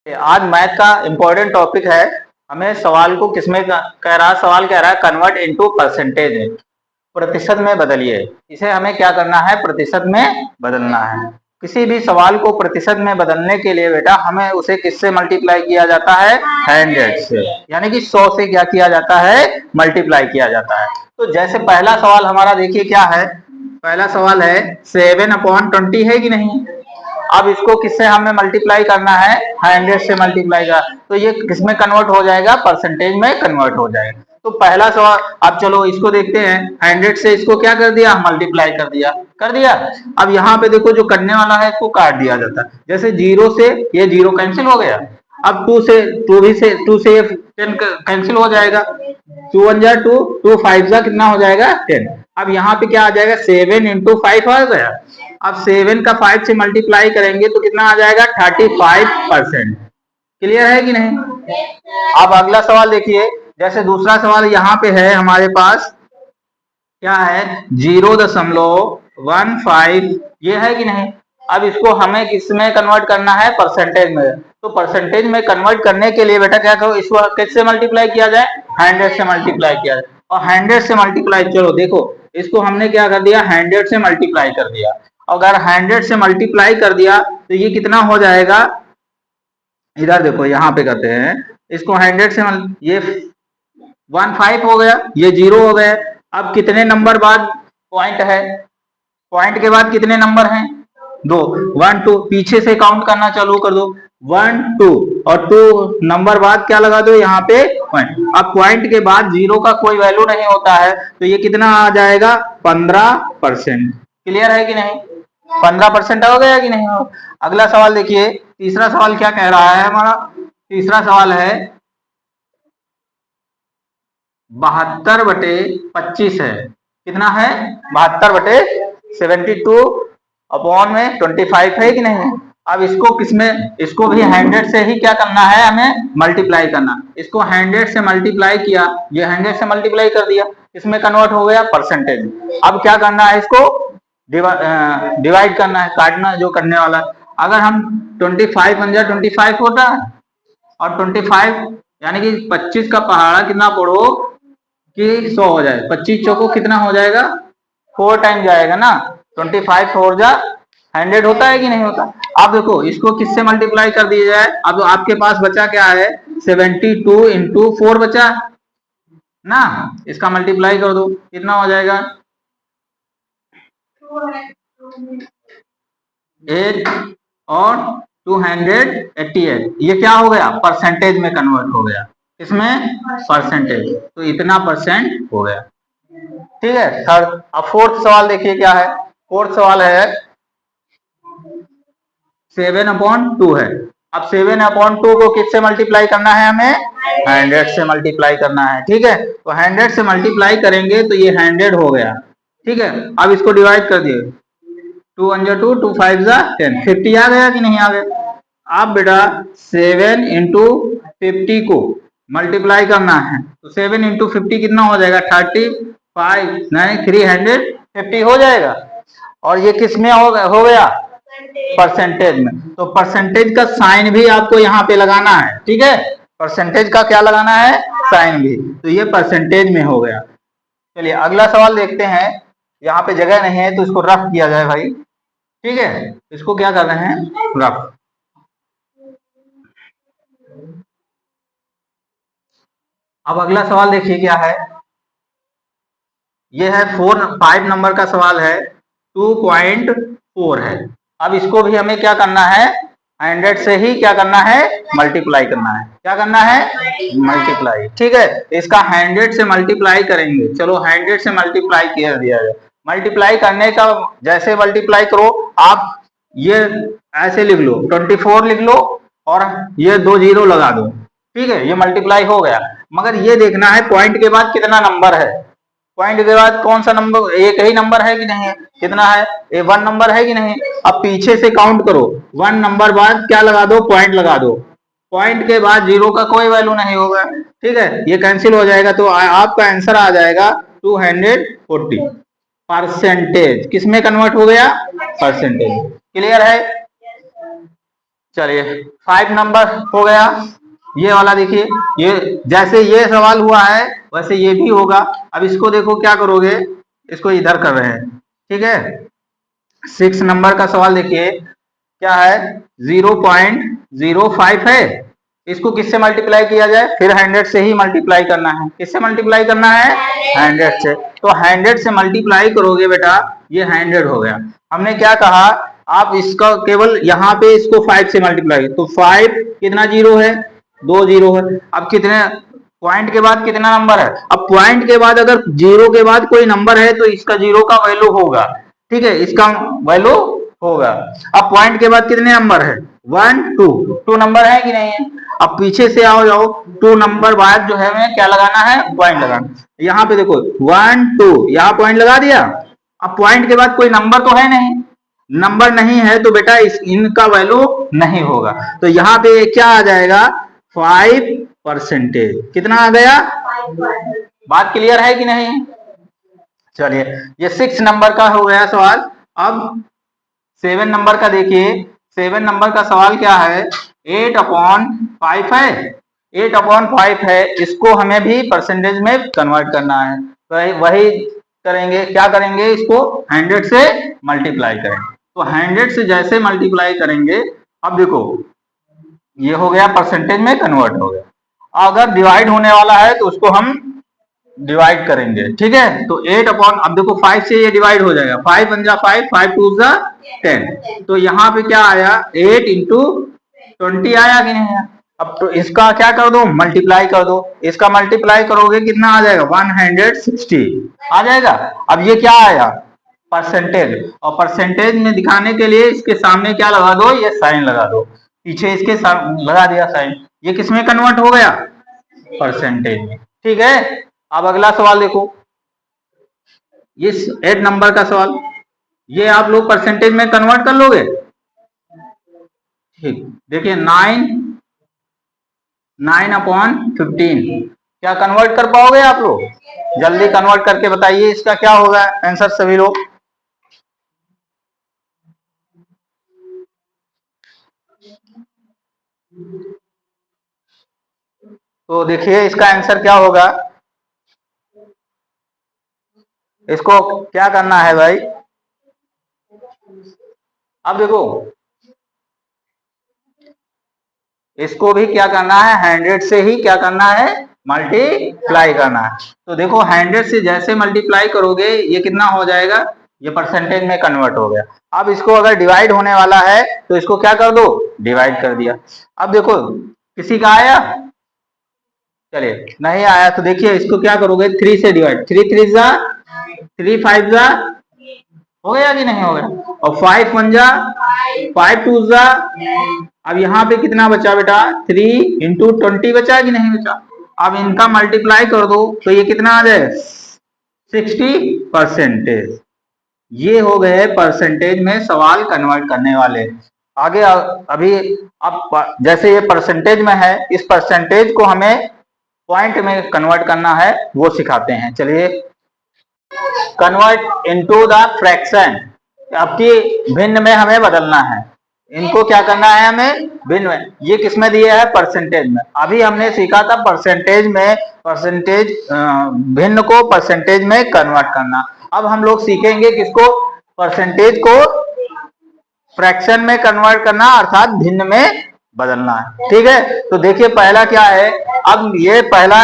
आज मैथ का important topic है। हमें सवाल को किसमें कह रहा सवाल कह रहा है कन्वर्ट इनटू परसेंटेज, प्रतिशत में बदलिए। इसे हमें क्या करना है, प्रतिशत में बदलना है। किसी भी सवाल को प्रतिशत में बदलने के लिए बेटा हमें उसे किससे मल्टीप्लाई किया जाता है, 100 से, यानी कि 100 से क्या किया जाता है, मल्टीप्लाई किया जाता है। तो जैसे पहला सवाल हमारा देखिए क्या है, पहला सवाल है 7/20 है कि नहीं। अब इसको किससे हमें मल्टीप्लाई करना है, 100 से मल्टीप्लाई का, तो ये किसमें कन्वर्ट हो जाएगा, परसेंटेज में कन्वर्ट हो जाएगा। तो पहला सवाल, अब चलो इसको देखते हैं। 100 से इसको क्या कर दिया, मल्टीप्लाई कर दिया। अब यहाँ पे देखो जो करने वाला है इसको काट दिया जाता है। जैसे 0 से ये 0 कैंसिल हो गया। अब 2 से 2 से 10 कैंसिल हो जाएगा। 2 1 जा 2, 2 5 जा कितना हो जाएगा, 10। अब यहाँ पे क्या आ जाएगा, 7 × 5 आ गया। अब 7 का 5 से मल्टीप्लाई करेंगे तो कितना आ जाएगा, 35%। क्लियर है कि नहीं। अब अगला सवाल देखिए, जैसे दूसरा सवाल यहाँ पे है हमारे पास, क्या है 0.15, ये है कि नहीं। अब इसको हमें किसमें कन्वर्ट करना है, परसेंटेज में। तो परसेंटेज में कन्वर्ट करने के लिए बेटा क्या करो, इसको किससे मल्टीप्लाई किया जाए, 100 से मल्टीप्लाई किया जाए। और 100 से मल्टीप्लाई, चलो देखो इसको हमने क्या कर दिया, 100 से मल्टीप्लाई कर दिया। अगर 100 से मल्टीप्लाई कर दिया तो ये कितना हो जाएगा, इधर देखो यहाँ पे करते हैं इसको 100 से ये 15 हो गया, ये 0 हो गया। अब कितने नंबर बाद पॉइंट है, पॉइंट के बाद कितने नंबर हैं, 2, 1 2, पीछे से काउंट करना चालू कर दो, 1 2 और 2 नंबर बाद क्या लगा दो यहाँ पे पॉइंट। अब पॉइंट के बाद 0 का कोई वैल्यू नहीं होता है, तो ये कितना आ जाएगा, 15%। क्लियर है कि नहीं, 15% हो गया कि नहीं हो। अगला सवाल देखिए, तीसरा सवाल क्या कह रहा है हमारा, तीसरा सवाल है 72/25 है। कितना है, 72/72/25 है कि नहीं। अब इसको किसमें, इसको भी 100 से ही क्या करना है, हमें मल्टीप्लाई करना। इसको 100 से मल्टीप्लाई किया, ये 100 से मल्टीप्लाई कर दिया, इसमें कन्वर्ट हो गया परसेंटेज। अब क्या करना है, इसको डिवाइड करना है, काटना जो करने वाला। अगर हम 25 बन जाए 25 होता है, और 25 यानी कि 25 का पहाड़ा कितना पढ़ो कि 100 हो जाए। 25 चौको कितना हो जाएगा, 4 टाइम जाएगा ना, 25 4 जा 100 होता है कि नहीं होता। अब देखो इसको किससे मल्टीप्लाई कर दिया जाए। अब आपके पास बचा क्या है, 72 × 4 बचा ना, इसका मल्टीप्लाई कर दो, कितना हो जाएगा, 8 और 288। ये क्या हो गया, परसेंटेज में कन्वर्ट हो गया, इसमें परसेंटेज, तो इतना परसेंट हो गया। ठीक है थर्ड। अब फोर्थ सवाल देखिए क्या है, फोर्थ सवाल है 7/2 है। अब 7/2 को किससे मल्टीप्लाई करना है, हमें 100 से मल्टीप्लाई करना है। ठीक है, तो 100 से मल्टीप्लाई करेंगे तो ये 100 हो गया। ठीक है, अब इसको डिवाइड कर दिए, 2 1 2, 2 5 10, 50 आ गया कि नहीं आ गया। अब बेटा 7 × 50 को मल्टीप्लाई करना है, तो 7 × 50 कितना हो जाएगा, 35 नहीं 350 हो जाएगा। और ये किस में हो गया, परसेंटेज में। तो परसेंटेज का साइन भी आपको यहाँ पे लगाना है। ठीक है, परसेंटेज का क्या लगाना है, साइन भी, तो ये परसेंटेज में हो गया। चलिए अगला सवाल देखते हैं। यहाँ पे जगह नहीं है तो इसको रफ किया जाए भाई। ठीक है, इसको क्या कर रहे हैं, रफ। अब अगला सवाल देखिए क्या है, ये है 5 नंबर का सवाल है, 2.4 है। अब इसको भी हमें क्या करना है, 100 से ही क्या करना है, मल्टीप्लाई करना है। क्या करना है, मल्टीप्लाई। ठीक है, इसका 100 से मल्टीप्लाई करेंगे, चलो 100 से मल्टीप्लाई कर दिया जाए। मल्टीप्लाई करने का जैसे मल्टीप्लाई करो आप, ये ऐसे लिख लो 24 लिख लो और ये 2 0 लगा दो। ठीक है, ये मल्टीप्लाई हो गया। मगर ये देखना है पॉइंट के बाद कितना नंबर है, पॉइंट के बाद कौन सा नंबर, एक ही नंबर है कि नहीं है, कितना है, ये 1 नंबर है कि नहीं। अब पीछे से काउंट करो, 1 नंबर बाद क्या लगा दो, पॉइंट लगा दो। पॉइंट के बाद 0 का कोई वैल्यू नहीं होगा। ठीक है, ये कैंसिल हो जाएगा, तो आपका आंसर आ जाएगा 240। परसेंटेज किस में कन्वर्ट हो गया, परसेंटेज। क्लियर है। चलिए 5 नंबर हो गया। ये वाला देखिए, ये जैसे ये सवाल हुआ है वैसे ये भी होगा। अब इसको देखो क्या करोगे, इसको इधर कर रहे हैं, ठीक है। 6 नंबर का सवाल देखिए क्या है, 0.05 है। इसको किससे मल्टीप्लाई किया जाए, फिर 100 से ही मल्टीप्लाई करना है। किससे मल्टीप्लाई करना है, 100 से। तो 100 से मल्टीप्लाई करोगे बेटा, ये 100 हो गया। हमने क्या कहा, आप इसका केवल यहाँ पे इसको 5 से मल्टीप्लाई, तो 5 कितना जीरो है, 2 जीरो है। अब कितने पॉइंट के बाद कितना नंबर है, अब पॉइंट के बाद अगर जीरो के बाद कोई नंबर है तो इसका जीरो का वैल्यू होगा, ठीक है, इसका वैल्यू होगा। अब पॉइंट के बाद कितने नंबर है, 1 2, 2 नंबर है कि नहीं है। अब पीछे से आओ जाओ, 2 नंबर बाद जो है हमें क्या लगाना है, पॉइंट लगाना। यहाँ पे देखो 1 2, यहाँ पॉइंट लगा दिया। अब पॉइंट के बाद कोई नंबर तो है नहीं, नंबर नहीं है तो बेटा इनका वैल्यू नहीं होगा। तो यहाँ पे क्या आ जाएगा, 5%। कितना आ गया, बात क्लियर है कि नहीं। चलिए ये 6 नंबर का हो गया सवाल। अब 7 नंबर का देखिए, 7 नंबर का सवाल क्या है, 8/5 है, 8/5 है। इसको हमें भी परसेंटेज में कन्वर्ट करना है, तो वही करेंगे, क्या करेंगे, इसको 100 से मल्टीप्लाई करेंगे। तो 100 से जैसे मल्टीप्लाई करेंगे, अब देखो ये हो गया परसेंटेज में कन्वर्ट हो गया। अगर डिवाइड होने वाला है तो उसको हम डिवाइड करेंगे, ठीक है। तो 8 अब देखो 5 से ये डिवाइड हो जाएगा, 5 1 जा 5, 5 2 जा 10। तो यहाँ पे क्या आया, 8 इंटू 20 आया कि नहीं आया। अब तो इसका क्या कर दो, मल्टीप्लाई कर दो। इसका मल्टीप्लाई करोगे कितना आ जाएगा, 160 आ जाएगा। अब ये क्या आया, परसेंटेज, और परसेंटेज में दिखाने के लिए इसके सामने क्या लगा दो, ये साइन लगा दो। पीछे इसके लगा दिया साइन, ये किसमें कन्वर्ट हो गया, परसेंटेज में, ठीक है। अब अगला सवाल देखो, ये 8 नंबर का सवाल, ये आप लोग परसेंटेज में कन्वर्ट कर लोगे, ठीक। देखिए 9/15, क्या कन्वर्ट कर पाओगे आप लोग, जल्दी कन्वर्ट करके बताइए इसका क्या होगा आंसर सभी लोग। तो देखिए इसका आंसर क्या होगा, इसको क्या करना है भाई, अब देखो इसको भी क्या करना है, 100 से ही क्या करना है, मल्टीप्लाई करना है। तो देखो 100 से जैसे मल्टीप्लाई करोगे ये कितना हो जाएगा, ये परसेंटेज में कन्वर्ट हो गया। अब इसको अगर डिवाइड होने वाला है तो इसको क्या कर दो, डिवाइड कर दिया। अब देखो किसी का आया, चलिए नहीं आया तो देखिए इसको क्या करोगे, 3 से डिवाइड, 3 3 जा 3 5 जा, हो गया कि नहीं हो गया, और 5 1 जा 5 2 जा। अब यहाँ पे कितना बचा बेटा, 3 इंटू 20 बचा कि नहीं बचा। अब इनका मल्टीप्लाई कर दो तो ये कितना आ जाए, 60%। ये हो गए परसेंटेज में सवाल कन्वर्ट करने वाले। आगे अभी अब जैसे ये परसेंटेज में है, इस परसेंटेज को हमें पॉइंट में कन्वर्ट करना है, वो सिखाते हैं। चलिए, कन्वर्ट इनटू द फ्रैक्शन, आपकी भिन्न में हमें बदलना है। इनको क्या करना है, हमें भिन्न में, ये किसमें दिया है, परसेंटेज में। अभी हमने सीखा था परसेंटेज में, परसेंटेज भिन्न को परसेंटेज में कन्वर्ट करना। अब हम लोग सीखेंगे किसको, परसेंटेज को फ्रैक्शन में कन्वर्ट करना, अर्थात भिन्न में बदलना है, ठीक है। तो देखिए पहला क्या है, अब ये पहला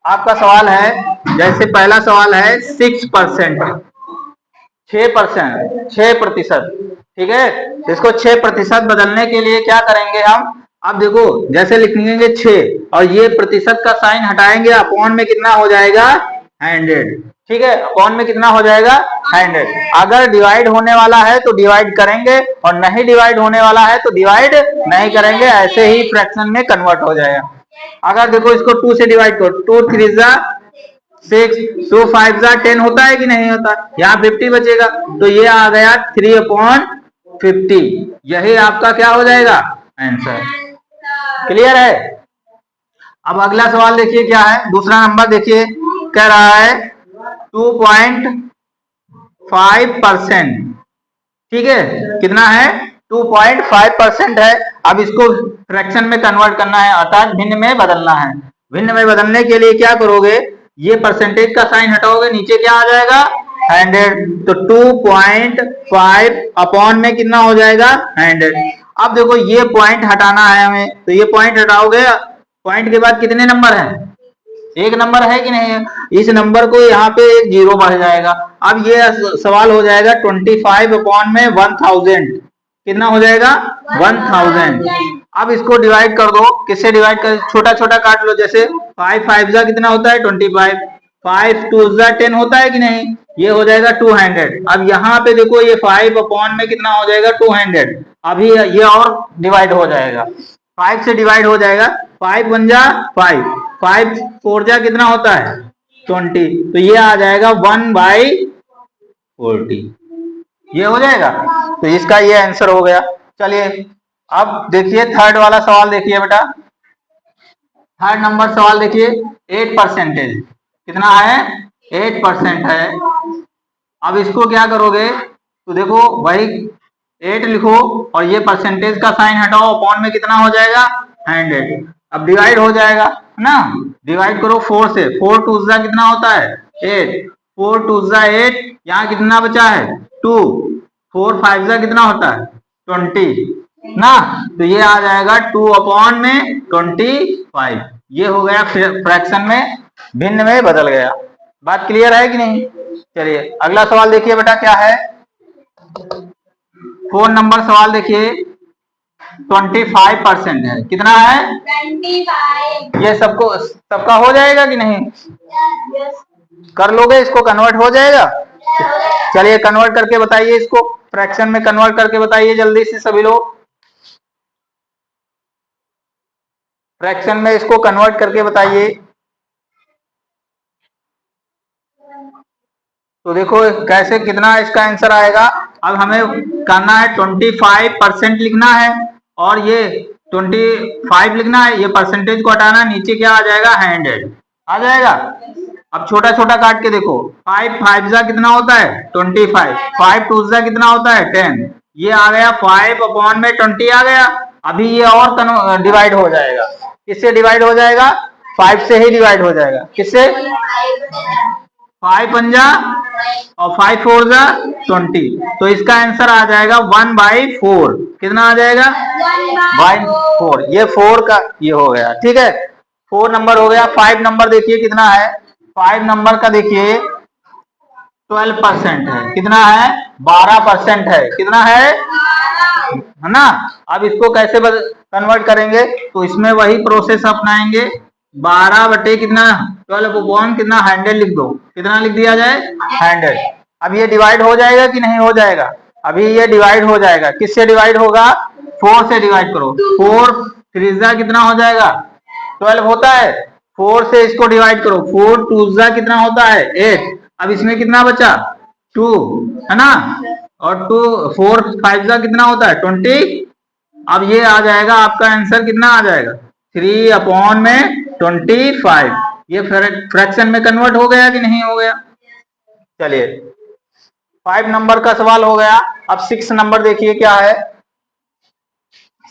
आपका सवाल है, जैसे पहला सवाल है 6%, 6%, 6%, ठीक है। इसको 6% बदलने के लिए क्या करेंगे हम, अब देखो जैसे लिखेंगे 6 और ये प्रतिशत का साइन हटाएंगे, अपॉन में कितना हो जाएगा, 100, ठीक है। अपॉन में कितना हो जाएगा, 100। अगर डिवाइड होने वाला है तो डिवाइड करेंगे, और नहीं डिवाइड होने वाला है तो डिवाइड नहीं करेंगे, ऐसे ही फ्रैक्शन में कन्वर्ट हो जाएगा। अगर देखो इसको 2 से डिवाइड करो, 2 3 जा 6, 2 5 जा 10 होता है कि नहीं होता, यहाँ 50 बचेगा, तो ये आ गया 3/50। यही आपका क्या हो जाएगा, आंसर। क्लियर है। अब अगला सवाल देखिए क्या है, दूसरा नंबर देखिए, कह रहा है 2.5%, ठीक है। कितना है, 2.5% है। अब इसको फ्रैक्शन में कन्वर्ट करना है, अर्थात भिन्न में बदलना है। भिन्न में बदलने के लिए क्या करोगे, ये परसेंटेज का साइन हटाओगे, नीचे क्या आ जाएगा 100, तो 2.5 अपॉन में कितना हो जाएगा 100। अब देखो ये पॉइंट हटाना है हमें, तो ये पॉइंट हटाओगे, पॉइंट के बाद कितने नंबर है, एक नंबर है कि नहीं है, इस नंबर को यहाँ पे एक जीरो बढ़ जाएगा। अब ये सवाल हो जाएगा 25 अपॉन में 1000, कितना हो जाएगा 1000। अब इसको डिवाइड कर दो, किससे डिवाइड कर, छोटा छोटा काट लो, जैसे 5 5 जा कितना होता है 25, 5 2 जा 10 होता है कि नहीं, ये हो जाएगा 200। अब यहाँ पे देखो ये 5 अपॉन में कितना हो जाएगा 200, अभी ये और डिवाइड हो जाएगा, 5 से डिवाइड हो जाएगा, 5 1 जा 5, 5 4 जा कितना होता है 20, तो ये आ जाएगा 1/40, ये हो जाएगा। तो इसका ये आंसर हो गया। चलिए अब देखिए थर्ड वाला सवाल देखिए बेटा, थर्ड नंबर सवाल देखिए, 8% कितना है 8% है। अब इसको क्या करोगे, तो देखो वही 8 लिखो और ये परसेंटेज का साइन हटाओ, अपॉन में कितना हो जाएगा 100। अब डिवाइड हो जाएगा है ना, डिवाइड करो 4 से, 4 2 जा कितना होता है 8, 4 2 जा 8, यहाँ कितना बचा है 2, 4 5 जा कितना होता है 20 ना, तो ये आ जाएगा 2 अपॉन में 25, ये हो गया फ्रैक्शन में भिन्न में बदल गया। बात क्लियर है कि नहीं। चलिए अगला सवाल देखिए बेटा क्या है, 4 नंबर सवाल देखिए, 25% है, कितना है 25, ये सबका हो जाएगा कि नहीं, कर लोगे इसको, कन्वर्ट हो जाएगा। चलिए कन्वर्ट करके बताइए, इसको फ्रैक्शन में कन्वर्ट करके बताइए जल्दी से सभी लोग, फ्रैक्शन में इसको कन्वर्ट करके बताइए। तो देखो कैसे, कितना इसका आंसर आएगा। अब हमें करना है 25% लिखना है और ये 25 लिखना है, ये परसेंटेज को हटाना, नीचे क्या आ जाएगा 100 आ जाएगा। अब छोटा छोटा काट के देखो, 5 5 जा कितना होता है 25, 5 2 जा कितना होता है 10, ये आ गया 5 अपॉन में 20 आ गया। अभी ये और डिवाइड हो जाएगा, किससे डिवाइड हो जाएगा 5 से ही डिवाइड हो जाएगा, किससे 5 पंजा और 5 4 जा 20, तो इसका आंसर आ जाएगा 1/4, कितना आ जाएगा 1/4, ये 4 का ये हो गया, ठीक है 4 नंबर हो गया। 5 नंबर देखिए कितना है, 5 नंबर का देखिए 12% है, कितना है 12% है, कितना है ना। अब इसको कैसे कन्वर्ट करेंगे, तो इसमें वही प्रोसेस अपनाएंगे, 12 बटे कितना 12 अपॉन कितना 100 लिख दो, कितना लिख दिया जाए 100। अब ये डिवाइड हो जाएगा कि नहीं हो जाएगा, अभी ये डिवाइड हो जाएगा, किससे डिवाइड होगा 4 से डिवाइड करो, 4 3 जा कितना हो जाएगा 12 होता है, 4 से इसको डिवाइड करो, 4 2 जा कितना होता है 8, अब इसमें कितना बचा 2 है ना, और 2 4 5 जा कितना होता है 20। अब ये आ जाएगा आपका आंसर, कितना आ जाएगा 3 अपॉन में 25, ये फ्रैक्शन में कन्वर्ट हो गया कि नहीं हो गया। चलिए 5 नंबर का सवाल हो गया। अब 6 नंबर देखिए क्या है,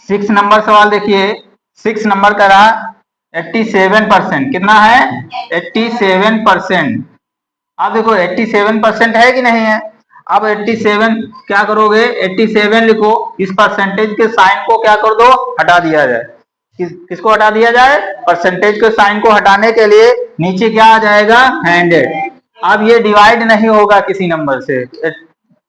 6 नंबर सवाल देखिए, 6 नंबर का रहा 87%, कितना है 87%। अब देखो 87% है कि नहीं है, अब 87 क्या करोगे 87 लिखो, इस परसेंटेज के साइन को क्या कर दो हटा दिया जाए, किसको हटा दिया जाए, परसेंटेज के साइन को हटाने के लिए नीचे क्या आ जाएगा 100। अब ये डिवाइड नहीं होगा किसी नंबर से है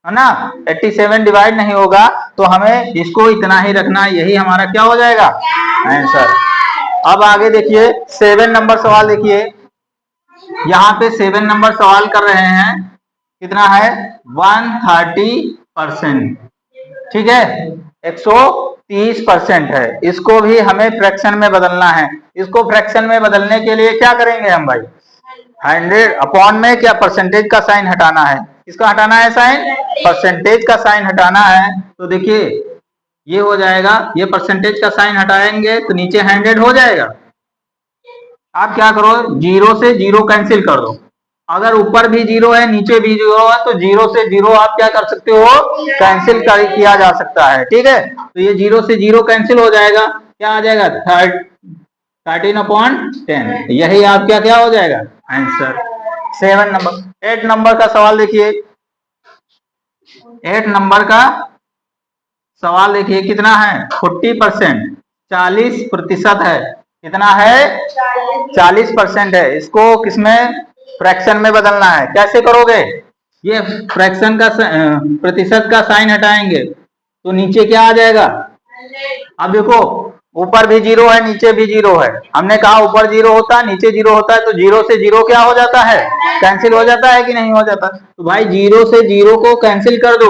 ना, 87 डिवाइड नहीं होगा, तो हमें इसको इतना ही रखना, यही हमारा क्या हो जाएगा आंसर। अब आगे देखिए 7 नंबर सवाल देखिए, यहाँ पे 7 नंबर सवाल कर रहे हैं, कितना है 130%, ठीक है 130% है। इसको भी हमें फ्रैक्शन में बदलना है, इसको फ्रैक्शन में बदलने के लिए क्या करेंगे हम भाई, 100 अपॉन में क्या परसेंटेज का साइन हटाना है, किसका हटाना है साइन, परसेंटेज का साइन हटाना है। तो देखिए ये हो जाएगा, ये परसेंटेज का साइन हटाएंगे तो नीचे 100 हो जाएगा। आप क्या करो 0 से 0 कैंसिल कर दो, अगर ऊपर भी जीरो है नीचे भी जीरो है तो जीरो से जीरो आप क्या कर सकते हो, कैंसिल किया जा सकता है। ठीक है, तो ये जीरो से जीरो कैंसिल हो जाएगा, क्या आ जाएगा 13/10, यही आपका क्या हो जाएगा आंसर। 7 नंबर। 8 नंबर का सवाल देखिए, 8 नंबर का सवाल देखिए कितना है 40%, 40% है। कितना है 40% है। इसको किसमें फ्रैक्शन में बदलना है, कैसे करोगे, ये फ्रैक्शन का प्रतिशत का साइन हटाएंगे तो नीचे क्या आ जाएगा। अब देखो ऊपर भी जीरो है नीचे भी जीरो है, हमने कहा ऊपर जीरो होता है नीचे जीरो होता है तो जीरो से जीरो क्या हो जाता है, कैंसिल हो जाता है कि नहीं हो जाता। तो भाई जीरो से जीरो को कैंसिल कर दो।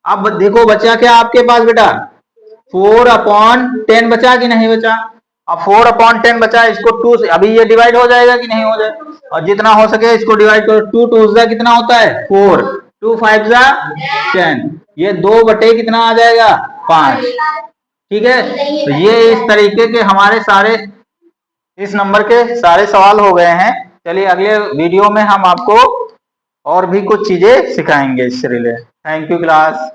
अब देखो बचा क्या आपके पास बेटा, 4/10 बचा कि नहीं बचा। अब 4/10 बचा, इसको 2 से अभी ये डिवाइड हो जाएगा कि नहीं हो जाएगा, और जितना हो सके इसको डिवाइड करो। 2 2 कितना होता है 4, 2 5 10, ये 2 बटे कितना आ जाएगा 5। ठीक है, तो ये इस तरीके के हमारे सारे इस नंबर के सारे सवाल हो गए हैं। चलिए अगले वीडियो में हम आपको और भी कुछ चीजें सिखाएंगे इससे रिलेटेड। Thank you class.